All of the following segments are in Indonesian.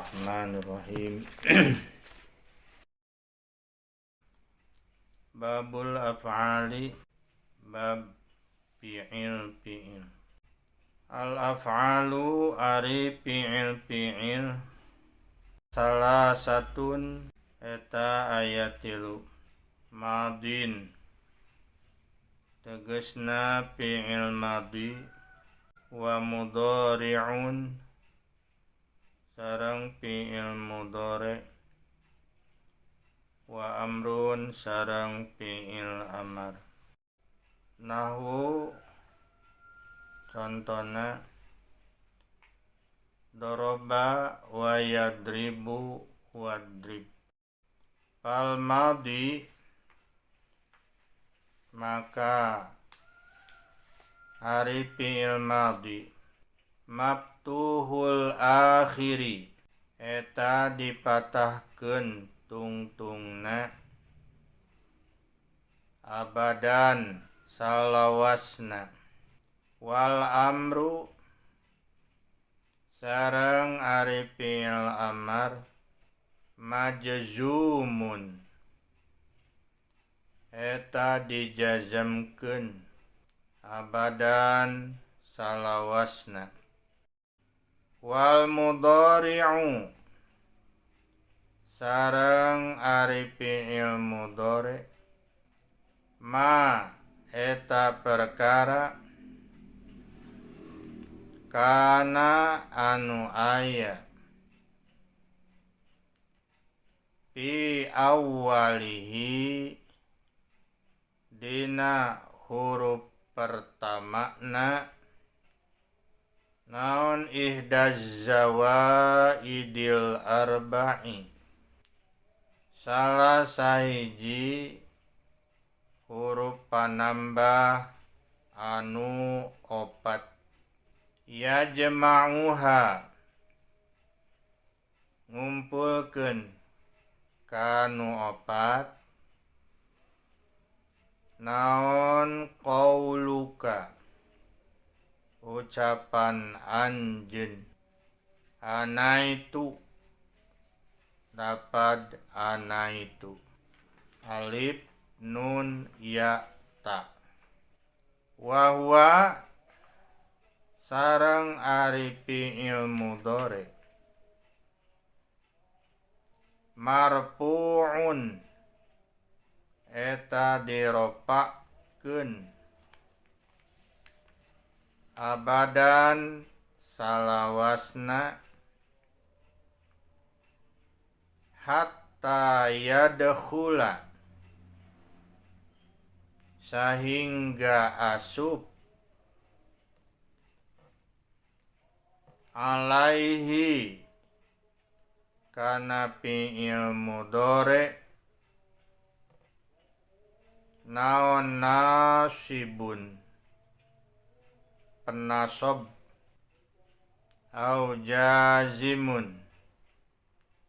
Bismillahirrahmanirrahim. Babul af'ali, bab fi'il. Al af'alu ari fi'il salah satun eta ayatilu madin tegesna fi'il madi wa mudhari'un sareng fi'il mudhari' wa amrun sareng fi'il amar. Nahwu contohna doroba wa yadribu wadrib. Fal madi maka hari fi'il madi maftuhul akhiri eta dipatahkeun tungtungna abadan salawasna wal amru sareng ari fi'il amar majzumun eta dijazamkeun abadan salawasna wal mudhari'u sareng ari fi'il mudhari' ma eta perkara kana anu aya fi awwalihi dina huruf pertamana naon ihdaz zawaidil arba'i salah sahiji huruf panambah anu opat ya jama'uha ngumpulkeun kanu opat naon qauluka ucapan anjeun anaitu dapat anaitu alif nun ya ta wa huwa sareng ari fi'il mudhari marfu'un eta dirofa'keun abadan salawasna hatta yadkhula sehingga asup alaihi kana fi'il mudhari naon nasibun penasob au jazimun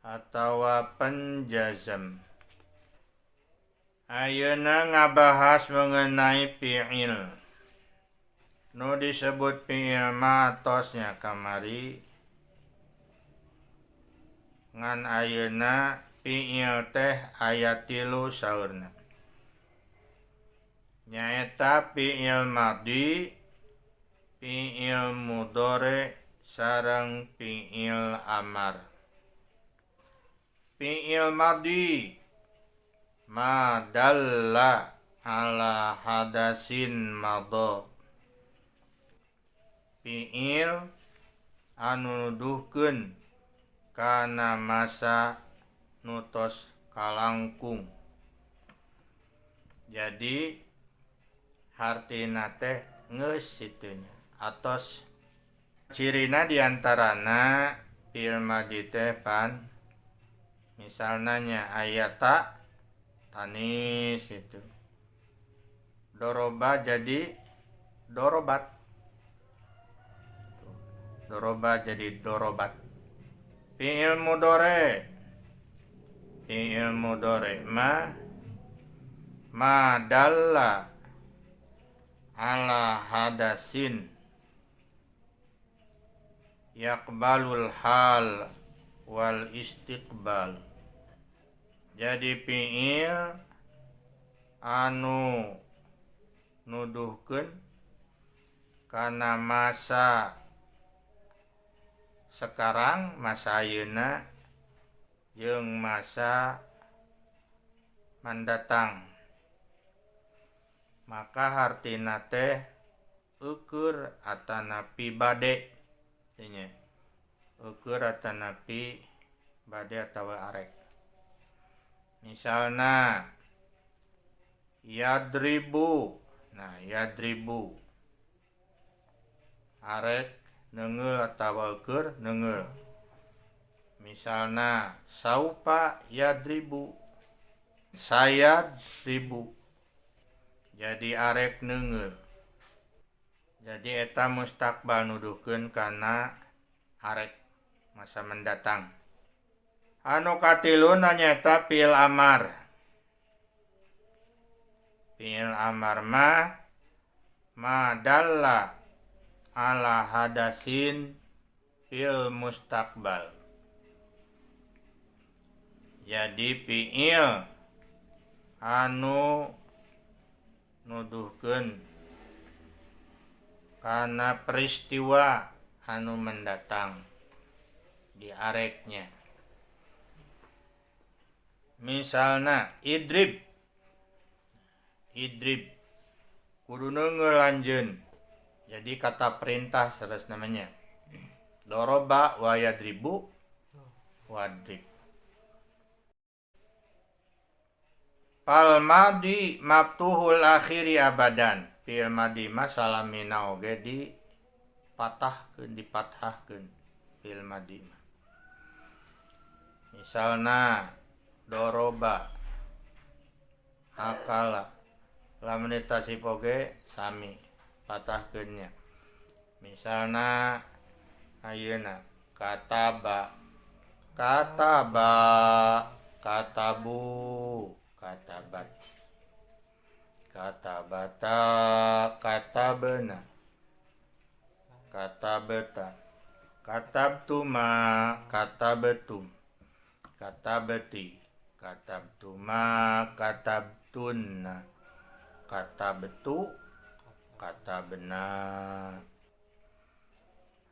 atawa penjazam. Ayeuna ngabahas mengenai fi'il nu disebut fi'il matosnya kamari ngan ayeuna fi'il teh aya 3 saurna nyaeta fi'il madi, fi'il mudhari sareng fi'il amar. Fi'il madi ma dalla ala hadasin madha fi'il anu nuduhkeun kana masa nutos kalangkung. Jadi hartina teh geus situnya atos cirina diantarana fi'il madi teh pan misalna nya aya ta tanis itu doroba jadi dorobat, doroba jadi dorobat. Fi'il mudhari ma dalla ala hadasin yaqbalul hal wal istiqbal. Jadi fiil anu nuduhkeun kana masa sekarang, masa ayeuna jeung masa mendatang. Maka hartina teh eukeur atanapi bade nya. Eukeur atanapi bade atawa arek. Misalna yadribu. Nah, yadribu arek neungeul atawa eukeur neungeul. Misalna saupa yadribu, sayadribu. Jadi arek neungeul. Jadi eta mustaqbal nuduhkeun kana arek masa mendatang. Anu katilun nyaeta fiil amar. Fiil amar ma dalla ala hadasin fil mustaqbal. Jadi fiil anu nuduhkeun kana peristiwa anu mendatang di areknya. Misalna idrib. Idrib kudu neungeul anjeun. Jadi kata perintah sanes namanya. Doroba wa yadribu wadrib. Fal madi maftuhul akhiri abadan. Fiil madi mah salamina oge dipathahkeun fiil madi mah. Misalna doroba akala lamun ditasib oge sami patahkeunnya. Misalna ayeuna kataba katabu katabat katabata katabna katabeta katabtuma katabetum katabeti katabtuma katabtunna katabetu katabna.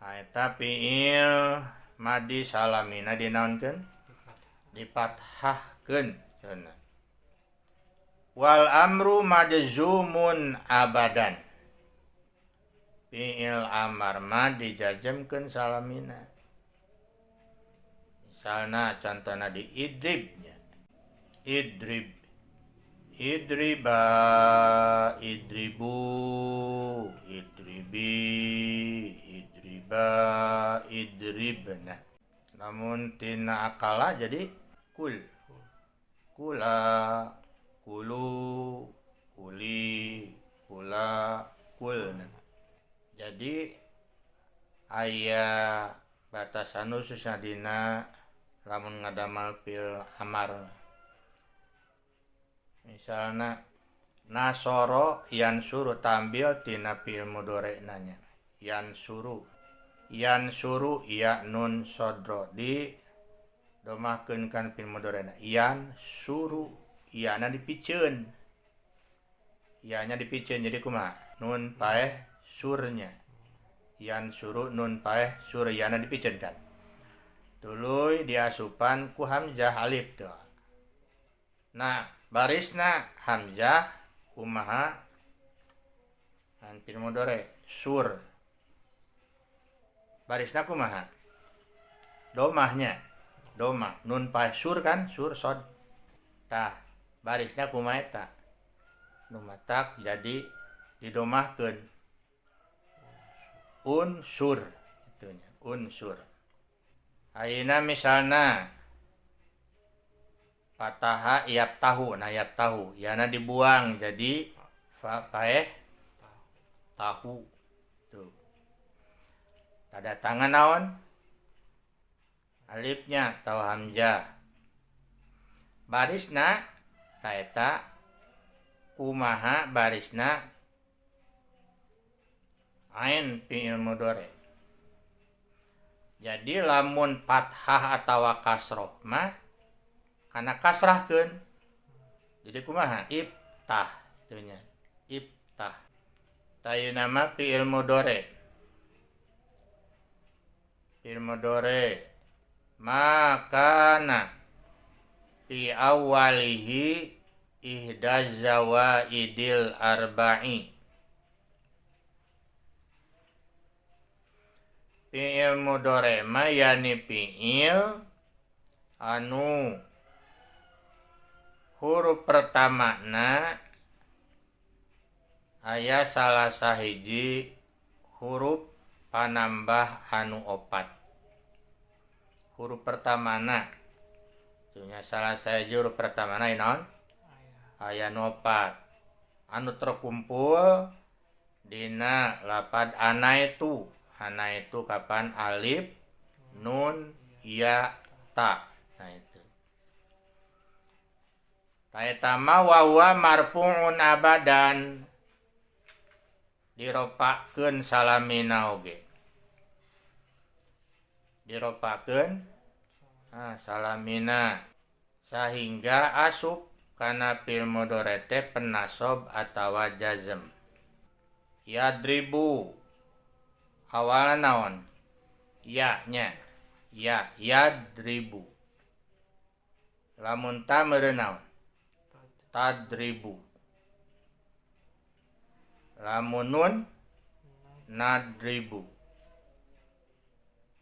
Eta fiil madi salamina dinaonkeun dipathahkeun cenah. Wal amru majzumun abadan. Fiil amar mah dijajemkeun salamina. Misalna contohna di idribnya. Idrib, idriba, idribu, idribi, idriba, idribna. Namun tina akala jadi kul, kula, kulu, kuli, kula, kulna. Jadi aya batasan khususna dina lamun ngadamal fiil amar. Misalna nasoro yansuru tambil tina fiil mudhari nanya. Yansuru ya nun sodro di domahkeun kan fiil mudhari na. Yansuru iana dipikeun. Ianya dipikeun jadi kumaha? Nun paeh surnya. Yansuru nun paeh sur iana dipikeun kan. Tuluy diasupan ku hamzah alif tuh. Nah, barisna hamzah kumaha fiil mudhari sur. Barisna kumaha? Domahnya. Domah nun paeh sur kan sur sod. Tah barisna kumaha eta? Numatak jadi didomahkeun unsur itunya unsur. Ayeuna misalna fataha yap tahu, nah yap tahu, yana dibuang jadi paeh tahu. Tuh. Tanda tangan naon? Alifnya atau hamzah. Barisna taeta kumaha barisna ain fiil mudhari. Jadi lamun fathah atawa kasroh mah kana kasrahkeun. Jadi kumaha? Iftah itunya. Iftah. Tayu nama fi'il mudhari. Fi'il mudhari makana fi awwalihi ihdaz zawaidil arba'i. Fi'il mudhari mah yani fi'il anu huruf pertamana aya salah sahiji huruf panambah anu opat. Huruf pertamana nya salah sahiji huruf pertamana naon? Aya nu opat. Anu terkumpul dina lapad ana itu. Ana itu kapan? Alif, nun, ya, ta. Nah itu. Taetama wawa marfu'un abadan. Diropakeun salamina oge. Diropakeun salamina sehingga asup kana fi'il mudhari teh penasob atawa jazm. Yadribu awalna naon? Ya nya. Ya, yadribu. Lamun ta meureun naon? Tadribu. Lamun nun nadribu.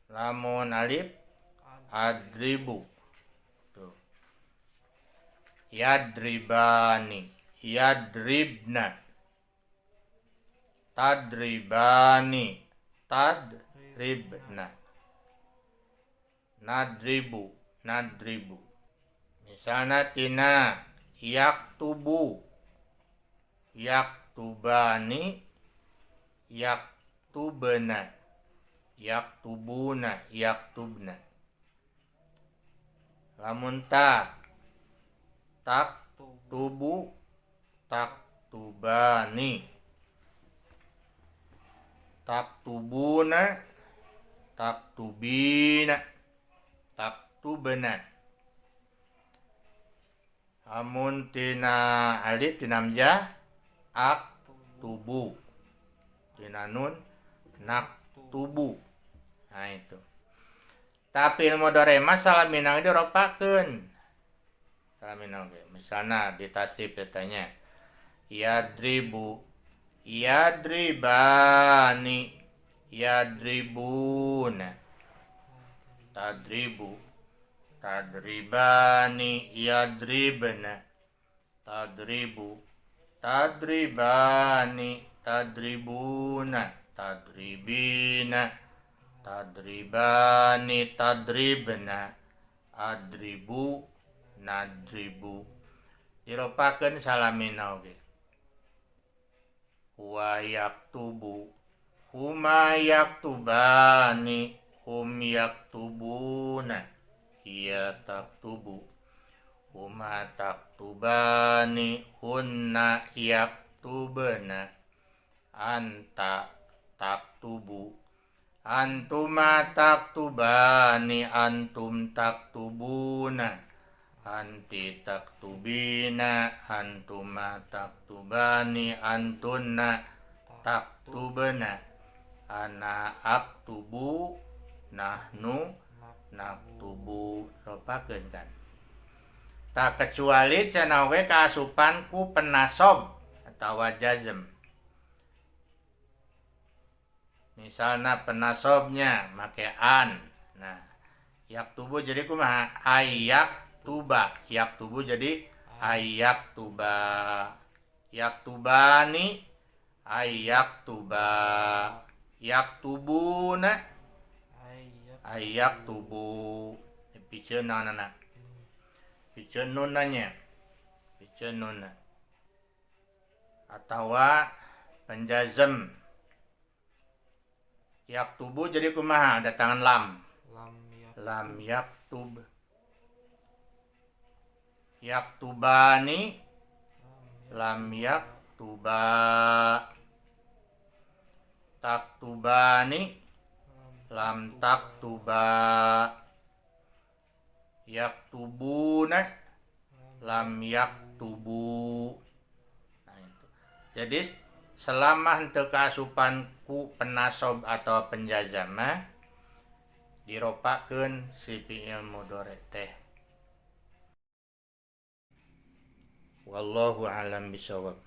Lamun alif adribu. Tuh. Yadribani, yadribna. Tadribani, tadribna. Nadribu, nadribu. Misalna tina yaktubu, yaktubani, yaktubna, yaktubuna, yaktubna. Lamun ta taktubu, taktubani, taktubuna, taktubina, taktubna. Amun tina alif tina hamzah aktubu. Tina nun naktubu. Nah itu. Tapi ilmu mudhari salamina diropakeun. Salamina oge. Misalna di tasrif ditanya yadribu, yadribani, yadribuna. Tadribu, tadribani, yadribna. Tadribu, tadribani, tadribuna, tadribina, tadribani, tadribna, adribu, nadribu. Diropakeun salamina oge. Huwa yaktubu, huma yaktubani, hum yaktubuna, hiya taktubu, huma taktubani, hunna yaktubna, anta taktubu, antuma taktubani, antum taktubuna, anti taktubina, antuma taktubani, antunna taktubna, ana aktubu, nahnu naktubu. Ropakeun kan. Tak kecuali cenah we kaasupan ku penasob atawa jazm. Misalna penasobnya make an. Nah, yaktubu jadi kumaha? Ayaktuba. Yaktubu jadi ayaktuba. Yaktubani, ayaktuba. Yaktubuna, ayaktubu. Piceun naonana? Piceun nunanya. Piceun nunna. Atawa penjazm. Yaktubu jadi kumaha? Datangan lam. Lam yaktub. Yaktubani, lam yaktuba. Taktubani, lam taktuba, yaktubuna, lam yaktubu. Nah, itu. Jadi selama henteu kaasupan ku penasob atau penjazam diropakeun si fiil mudhari teh. Wallahu a'lam bishawab.